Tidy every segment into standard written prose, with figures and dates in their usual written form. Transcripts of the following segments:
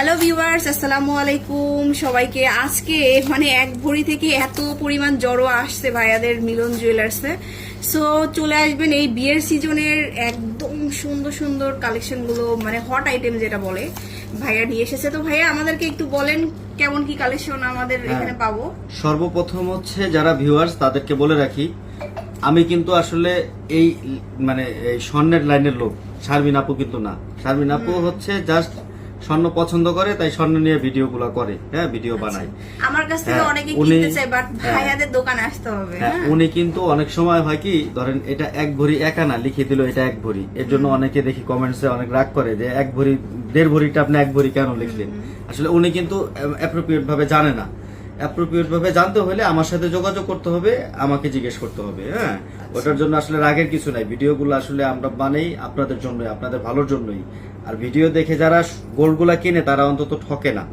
Hello viewers, আসসালামু আলাইকুম সবাইকে। আজকে মানে এক ভরি থেকে এত পরিমাণ জড়ো আসছে ভাইয়াদের মিলন জুয়েলার্সে। সো চলে আসবেন এই বিয়ের সিজনের একদম সুন্দর সুন্দর কালেকশনগুলো, মানে হট আইটেম যেটা বলে ভাইয়া নিয়ে এসেছে। তো ভাইয়া আমাদেরকে একটু বলেন কেমন কি কালেকশন আমাদের এখানে পাবো। সর্বপ্রথম হচ্ছে যারা ভিউয়ার্স তাদেরকে বলে রাখি, আমি কিন্তু আসলে এই মানে এই স্বর্ণের লাইনের লোক। শারমিন আপু কিন্তু না। শারমিন আপু হচ্ছে জাস্ট স্বর্ণ পছন্দ করে, তাই স্বর্ণ নিয়ে ভিডিওগুলো করে, হ্যাঁ ভিডিও বানায়। আমার কাছ থেকে অনেকে কিনতে চায়, বাট ভাইয়াদের দোকানে আসতে হবে। উনি কিন্তু অনেক সময় হয় কি, ধরেন এটা এক ভরি একা না লিখে দিল এটা এক ভরি, এর জন্য অনেকে দেখি কমেন্টসে অনেক রাগ করে যে এক ভরি দেড় ভরিটা আপনি এক ভরি কেন লিখলেন। আসলে উনি কিন্তু অ্যাপ্রোপ্রিয়েট ভাবে জানে না। অ্যাপ্রোপ্রিয়েট ভাবে জানতে হলে আমার সাথে যোগাযোগ করতে হবে, আমাকে জিজ্ঞেস করতে হবে। হ্যাঁ, ওটার জন্য আসলে রাগের কিছু নাই। ভিডিওগুলো আসলে আমরা বানাই আপনাদের জন্য, আপনাদের ভালোর জন্যই। আর ভিডিও দেখে যারা গোল্ডগুলা কিনে তারা অন্তত ঠকে না।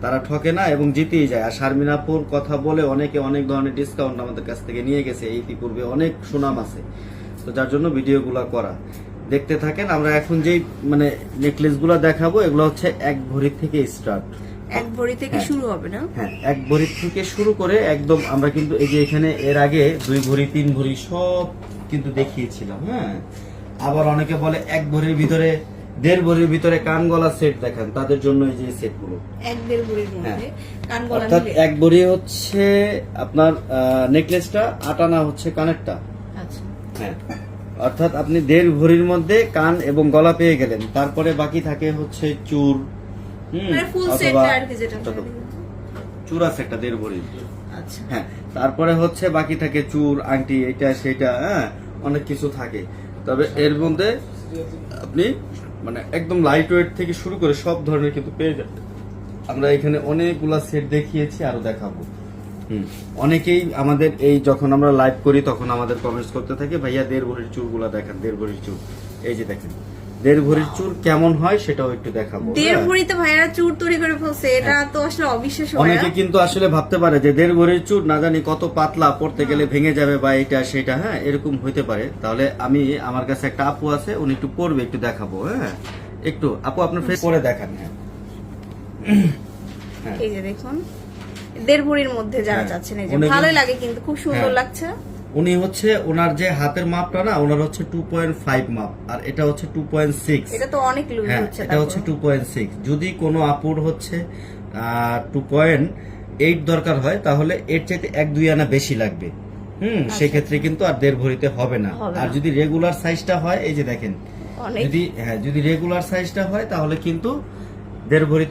তারা ঠকে না এবং জিতেই যায়। আর শারমিন আপুর কথা বলে অনেকে অনেক ধরনের ডিসকাউন্ট আমাদের কাছ থেকে নিয়ে গেছে, এই পূর্বে অনেক সুনাম আছে। তো যার জন্য ভিডিওগুলা করা, দেখতে থাকেন। আমরা এখন যেই মানে নেকলেস গুলা দেখাবো এগুলো হচ্ছে এক ভরি থেকে স্টার্ট। এক ভরি থেকে শুরু হবে না? হ্যাঁ, এক ভরি থেকে শুরু করে একদম আমরা কিন্তু এই যে এখানে এর আগে 2 ভরি 3 ভরি সব কিন্তু দেখিয়েছিলাম। হ্যাঁ, আবার অনেকে বলে এক ভরির ভিতরে 1.5 ভরির ভিতরে কান গলা সেট দেখান, তাদের জন্য এই যে সেটগুলো 1.5 ভরির মধ্যে কান গলা অর্থাৎ মিলে। এক ভরি হচ্ছে আপনার নেকলেসটা, 8 আনা হচ্ছে কানেরটা। আচ্ছা, হ্যাঁ, অর্থাৎ আপনি 1.5 ভরির মধ্যে কান এবং গলা পেয়ে গেলেন। তারপরে বাকি থাকে হচ্ছে চূড়, মানে ফুল সেট আর কি যেটা চূড়া সেটটা 1.5 ভরির। আচ্ছা, হ্যাঁ, তারপরে হচ্ছে বাকি থাকে চূড়, আংটি, এটা সেটা, হ্যাঁ অনেক কিছু থাকে। তবে এর মধ্যে আপনি মানে একদম লাইট ওয়েট থেকে শুরু করে সব ধরনের কিন্তু পেয়ে যাবেন। আমরা এখানে অনেকগুলা সেট দেখিয়েছি, আরো দেখাবো। অনেকেই আমাদের এই যখন আমরা লাইভ করি তখন আমাদের কমেন্টস করতে থাকে, ভাইয়া 1.5 ভরির চূড়গুলা দেখান, 1.5 ভরির চূড়। এই যে দেখেন 1.5 ভরির চূড় কেমন হয় সেটাও একটু দেখাবো। 1.5 ভরিতে ভাইয়ারা চূড় তৈরি করে ফেলছে, এটা তো আসলে অবিশ্বাস্য। অনেকে কিন্তু আসলে ভাবতে পারে যে 1.5 ভরির চূড় না জানি কত পাতলা, পড়তে গেলে ভেঙে যাবে বা এটা সেটা, হ্যাঁ এরকম হইতে পারে। তাহলে আমি আমার কাছে একটা আপু আছে, উনি একটু পড়বে, একটু দেখাবো। হ্যাঁ, একটু আপু আপনার ফেস করে দেখান। হ্যাঁ, এই যে দেখুন 1.5 ভরির মধ্যে যারা চাচ্ছেন, এই যে ভালোই লাগে, কিন্তু খুব সুন্দর লাগছে। উনি হচ্ছে ওনার যে হাতের মাপটা না, ওনার হচ্ছে 2.5 মাপ, আর এটা হচ্ছে 2.6। এটা তো অনেক লুজ হচ্ছে। এটা হচ্ছে 2.6। যদি কোনো আপুর হচ্ছে 2.8 দরকার হয় তাহলে এর চাইতে 1-2 আনা বেশি লাগবে। সেক্ষেত্রে কিন্তু আর 1.5 ভরিতে হবে না। আর যদি রেগুলার সাইজটা হয়, এই যে দেখেন, যদি রেগুলার সাইজটা হয় তাহলে কিন্তু 1.5 ভরিতে